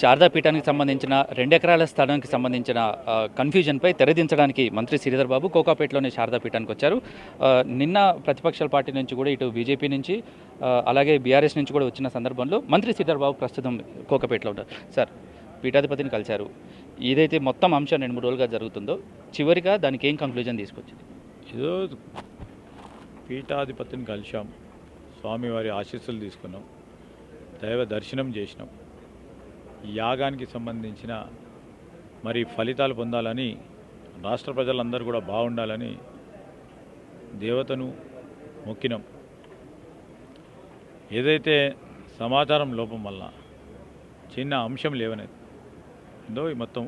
శారదా పీఠానికి సంబంధించిన 2 ఎకరాల స్థలానికి సంబంధించిన కన్ఫ్యూజన్పై తెరదించడానికి మంత్రి శ్రీధర్ బాబు కోకాపేటలోని శారదా పీఠానికి వచ్చారు. నిన్న ప్రతిపక్షాల పార్టీ నుంచి కూడా ఇటు బీజేపీ నుంచి అలాగే బీఆర్ఎస్ నుంచి కూడా వచ్చిన సందర్భంలో మంత్రి శ్రీధర్ బాబు ప్రస్తుతం కోకాపేటలో ఉన్నారు. సార్, పీఠాధిపతిని కలిశారు. ఏదైతే మొత్తం అంశం 2-3 రోజులుగా జరుగుతుందో చివరిగా దానికి ఏం కంక్లూజన్ తీసుకొచ్చింది? ఏదో పీఠాధిపతిని కలిశాం, స్వామివారి ఆశీస్సులు తీసుకున్నాం, దైవ దర్శనం చేసినాం. యాగానికి సంబంధించిన మరి ఫలితాలు పొందాలని, రాష్ట్ర ప్రజలందరూ కూడా బాగుండాలని దేవతను మొక్కినాం. ఏదైతే సమాచారం లోపం వల్ల చిన్న అంశం లేవనేదో ఈ మొత్తం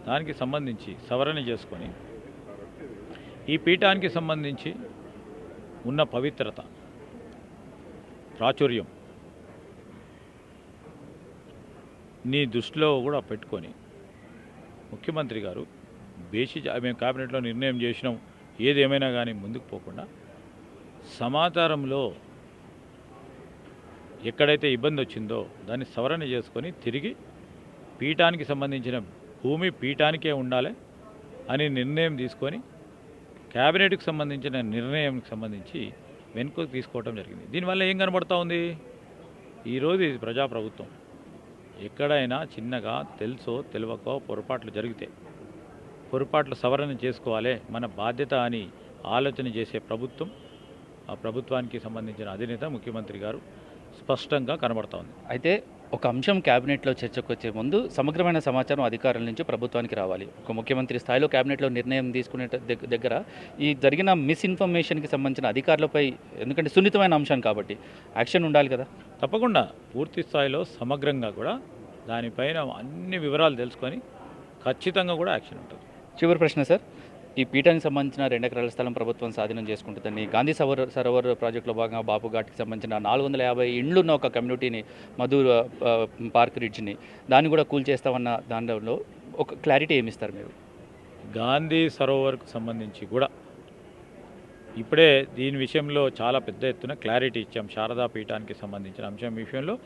దానికి సంబంధించి సవరణ చేసుకొని ఈ పీఠానికి సంబంధించి ఉన్న పవిత్రత, ప్రాచుర్యం నీ దృష్టిలో కూడా పెట్టుకొని ముఖ్యమంత్రి గారు మేము కేబినెట్లో నిర్ణయం చేసినాం, ఏది ఏమైనా కానీ ముందుకు పోకుండా సమాచారంలో ఎక్కడైతే ఇబ్బంది వచ్చిందో దాన్ని సవరణ చేసుకొని తిరిగి పీఠానికి సంబంధించిన భూమి పీఠానికే ఉండాలి అని నిర్ణయం తీసుకొని కేబినెట్కి సంబంధించిన నిర్ణయానికి సంబంధించి వెనుకకు తీసుకోవడం జరిగింది. దీనివల్ల ఏం కనబడుతూ ఉంది? ఈరోజు ఇది ప్రజాప్రభుత్వం. ఎక్కడైనా చిన్నగా తెలుసో తెలియకో పొరపాట్లు జరిగితే పొరపాట్లు సవరణ చేసుకోవాలి, మన బాధ్యత అని ఆలోచన చేసే ప్రభుత్వం. ఆ ప్రభుత్వానికి సంబంధించిన అధినేత ముఖ్యమంత్రి గారు స్పష్టంగా కనబడతా ఉంది. అయితే ఒక అంశం క్యాబినెట్లో చర్చకు వచ్చే ముందు సమగ్రమైన సమాచారం అధికారుల నుంచి ప్రభుత్వానికి రావాలి. ఒక ముఖ్యమంత్రి స్థాయిలో క్యాబినెట్లో నిర్ణయం తీసుకునే దగ్గర ఈ జరిగిన మిస్ఇన్ఫర్మేషన్కి సంబంధించిన అధికారులపై, ఎందుకంటే సున్నితమైన అంశం కాబట్టి యాక్షన్ ఉండాలి కదా. తప్పకుండా పూర్తి స్థాయిలో సమగ్రంగా కూడా దానిపైన అన్ని వివరాలు తెలుసుకొని ఖచ్చితంగా కూడా యాక్షన్ ఉంటుంది. చివరి ప్రశ్న సార్, ఈ పీఠానికి సంబంధించిన 2 ఎకరాల స్థలం ప్రభుత్వం స్వాధీనం చేసుకుంటుందని గాంధీ సరోవర్ ప్రాజెక్టులో భాగంగా బాపు ఘాట్కి సంబంధించిన 450 ఇండ్లు ఉన్న ఒక కమ్యూనిటీని, మధుర్ పార్క్ రిడ్జ్ని, దాన్ని కూడా కూల్చేస్తామన్న దానిలో ఒక క్లారిటీ ఏమిస్తారు మీరు? గాంధీ సరోవర్కు సంబంధించి కూడా ఇప్పుడే దీని విషయంలో చాలా పెద్ద ఎత్తున క్లారిటీ ఇచ్చాం. శారదా పీఠానికి సంబంధించిన అంశం విషయంలో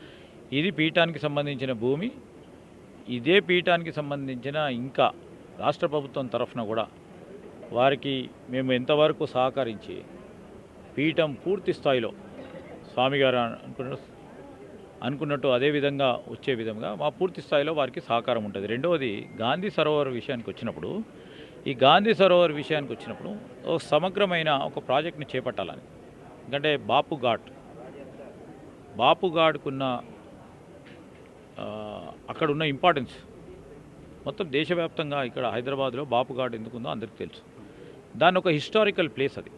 ఇది పీఠానికి సంబంధించిన భూమి, ఇదే పీఠానికి సంబంధించిన ఇంకా రాష్ట్ర ప్రభుత్వం తరఫున కూడా వారికి మేము ఎంతవరకు సహకరించి పీఠం పూర్తి స్థాయిలో స్వామిగారు అనుకున్నట్టు అదేవిధంగా వచ్చే విధంగా మా పూర్తి స్థాయిలో వారికి సహకారం ఉంటుంది. రెండవది, గాంధీ సరోవర్ విషయానికి వచ్చినప్పుడు ఈ గాంధీ సరోవర్ విషయానికి వచ్చినప్పుడు ఒక సమగ్రమైన ఒక ప్రాజెక్ట్ని చేపట్టాలని, ఎందుకంటే బాపు ఘాట్కున్న అక్కడున్న ఇంపార్టెన్స్ మొత్తం దేశవ్యాప్తంగా ఇక్కడ హైదరాబాద్లో బాపు ఘాట్ ఎందుకుందో అందరికీ తెలుసు. దాన్ని ఒక హిస్టారికల్ ప్లేస్, అది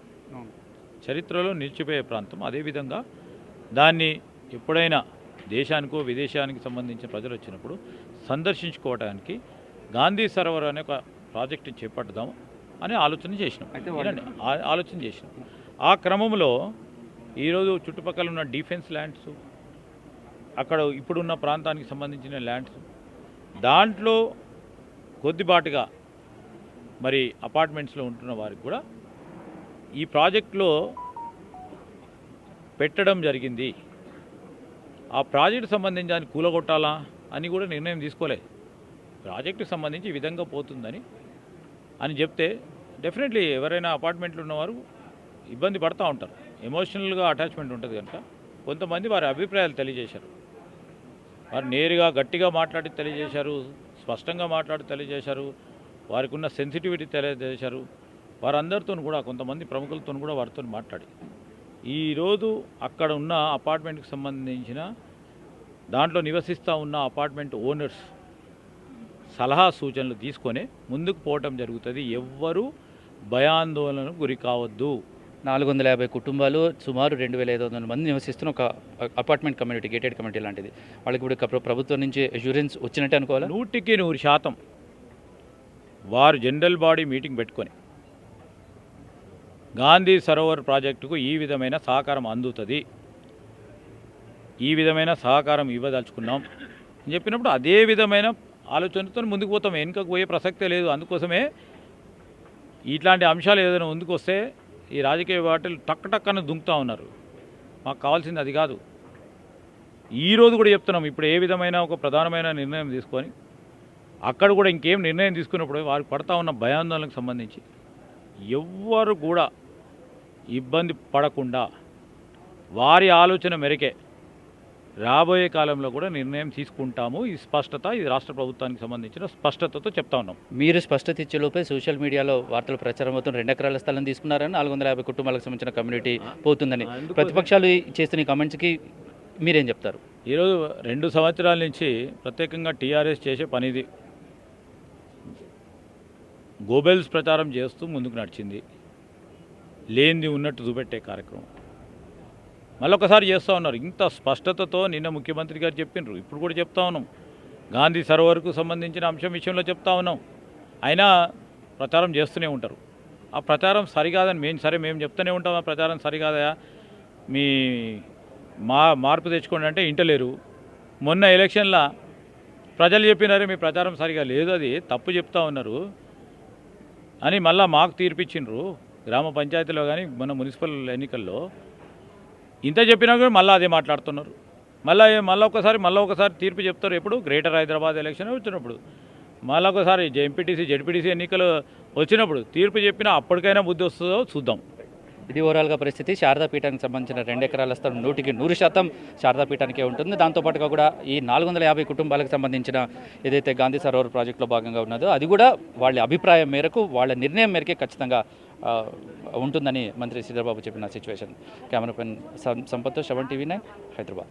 చరిత్రలో నిలిచిపోయే ప్రాంతం. అదేవిధంగా దాన్ని ఎప్పుడైనా దేశానికో విదేశానికి సంబంధించిన ప్రజలు వచ్చినప్పుడు సందర్శించుకోవడానికి గాంధీ సరోవర్ అనే ఒక ప్రాజెక్టుని చేపడదాం అని ఆలోచన చేసినాం. ఆ క్రమంలో ఈరోజు చుట్టుపక్కల ఉన్న డిఫెన్స్ ల్యాండ్స్, అక్కడ ఇప్పుడున్న ప్రాంతానికి సంబంధించిన ల్యాండ్స్, దాంట్లో కొద్దిపాటుగా మరి అపార్ట్మెంట్స్లో ఉంటున్న వారికి కూడా ఈ ప్రాజెక్టులో పెట్టడం జరిగింది. ఆ ప్రాజెక్టు సంబంధించి దాన్ని కూలగొట్టాలా అని కూడా నిర్ణయం తీసుకోలేదు. ప్రాజెక్టుకు సంబంధించి ఈ విధంగా పోతుందని చెప్తే డెఫినెట్లీ ఎవరైనా అపార్ట్మెంట్లో ఉన్నవారు ఇబ్బంది పడుతూ ఉంటారు. ఎమోషనల్గా అటాచ్మెంట్ ఉంటుంది కనుక కొంతమంది వారి అభిప్రాయాలు తెలియజేశారు. వారు నేరుగా గట్టిగా మాట్లాడి తెలియజేశారు, స్పష్టంగా మాట్లాడి తెలియజేశారు, వారికి ఉన్న సెన్సిటివిటీ తెలియజేశారు. వారందరితో కూడా, కొంతమంది ప్రముఖులతో కూడా వారితో మాట్లాడి ఈరోజు అక్కడ ఉన్న అపార్ట్మెంట్కి సంబంధించిన దాంట్లో నివసిస్తూ ఉన్న అపార్ట్మెంట్ ఓనర్స్ సలహా సూచనలు తీసుకొని ముందుకు పోవటం జరుగుతుంది. ఎవ్వరూ భయాందోళనకు గురి కావద్దు. 450 కుటుంబాలు, సుమారు 2500 మంది నివసిస్తున్న ఒక అపార్ట్మెంట్ కమ్యూనిటీ, గేటెడ్ కమ్యూనిటీ లాంటిది. వాళ్ళకి ఇప్పుడు ప్రభుత్వం నుంచి అష్యూరెన్స్ వచ్చినట్టే అనుకోవాలి. 100% వారు జనరల్ బాడీ మీటింగ్ పెట్టుకొని గాంధీ సరోవర్ ప్రాజెక్టుకు ఈ విధమైన సహకారం అందుతుంది, ఈ విధమైన సహకారం ఇవ్వదలుచుకున్నాం అని చెప్పినప్పుడు అదే విధమైన ఆలోచనతో ముందుకు పోతాం. వెనుకకు పోయే ప్రసక్తే లేదు. అందుకోసమే ఇట్లాంటి అంశాలు ఏదైనా ముందుకు వస్తే ఈ రాజకీయ పార్టీలు టక్ టక్కన దుంకుతూ ఉన్నారు. మాకు కావాల్సింది అది కాదు. ఈరోజు కూడా చెప్తున్నాం, ఇప్పుడు ఏ విధమైన ఒక ప్రధానమైన నిర్ణయం తీసుకొని అక్కడ కూడా ఇంకేం నిర్ణయం తీసుకున్నప్పుడు వారికి పడతా ఉన్న భయాందోళనకు సంబంధించి ఎవ్వరు కూడా ఇబ్బంది పడకుండా వారి ఆలోచన మేరకే రాబోయే కాలంలో కూడా నిర్ణయం తీసుకుంటాము. ఈ స్పష్టత, ఇది రాష్ట్ర ప్రభుత్వానికి సంబంధించిన స్పష్టతతో చెప్తా ఉన్నాం. మీరు స్పష్టత ఇచ్చేలోపే సోషల్ మీడియాలో వార్తలు ప్రచారం అవుతుంది, 2 ఎకరాల స్థలం తీసుకున్నారని, 450 కుటుంబాలకు సంబంధించిన కమ్యూనిటీ పోతుందని. ప్రతిపక్షాలు చేస్తున్న ఈ కమెంట్స్కి మీరేం చెప్తారు? ఈరోజు 2 సంవత్సరాల నుంచి ప్రత్యేకంగా టీఆర్ఎస్ చేసే పనిది గోబెల్స్ ప్రచారం చేస్తూ ముందుకు నడిచింది, లేనిది ఉన్నట్టు చూపెట్టే కార్యక్రమం మళ్ళొకసారి చేస్తూ ఉన్నారు. ఇంత స్పష్టతతో నిన్న ముఖ్యమంత్రి గారు చెప్పినారు, ఇప్పుడు కూడా చెప్తా ఉన్నాం. గాంధీ సరోవర్కు సంబంధించిన అంశం విషయంలో చెప్తా ఉన్నాం. అయినా ప్రచారం చేస్తూనే ఉంటారు. ఆ ప్రచారం సరికాదని మేము చెప్తూనే ఉంటాం. ఆ ప్రచారం సరికాదా, మీ మార్పు తెచ్చుకోండి అంటే ఇంటలేరు. మొన్న ఎలక్షన్లో ప్రజలు చెప్పినారే మీ ప్రచారం సరిగా లేదు, అది తప్పు చెప్తా ఉన్నారు అని మళ్ళీ మాకు తీర్పిచ్చిండ్రు. గ్రామ పంచాయతీలో కానీ మన మున్సిపల్ ఎన్నికల్లో ఇంత చెప్పినా కూడా మళ్ళీ అదే మాట్లాడుతున్నారు. మళ్ళీ ఒకసారి తీర్పు చెప్తారు. ఎప్పుడు గ్రేటర్ హైదరాబాద్ ఎలక్షన్ వచ్చినప్పుడు, మళ్ళీ ఒకసారి ఎంపీటీసీ జెడ్పీటీసీ ఎన్నికలు వచ్చినప్పుడు తీర్పు చెప్పినా అప్పటికైనా బుద్ధి వస్తుందో చూద్దాం. ఇది ఓవరాల్గా పరిస్థితి. శారదాపీఠానికి సంబంధించిన 2 ఎకరాల స్థలం 100% శారదాపీఠానికే ఉంటుంది. దాంతోపాటుగా కూడా ఈ 450 కుటుంబాలకు సంబంధించిన ఏదైతే గాంధీ సరోవర్ ప్రాజెక్టులో భాగంగా ఉన్నదో అది కూడా వాళ్ళ అభిప్రాయం మేరకు, వాళ్ళ నిర్ణయం మేరకే ఖచ్చితంగా ఉంటుందని మంత్రి శ్రీధర్ బాబు చెప్పిన సిచ్యువేషన్. కెమెరా పర్సన్ సంపత్తో, 7 టీవీ 9 హైదరాబాద్.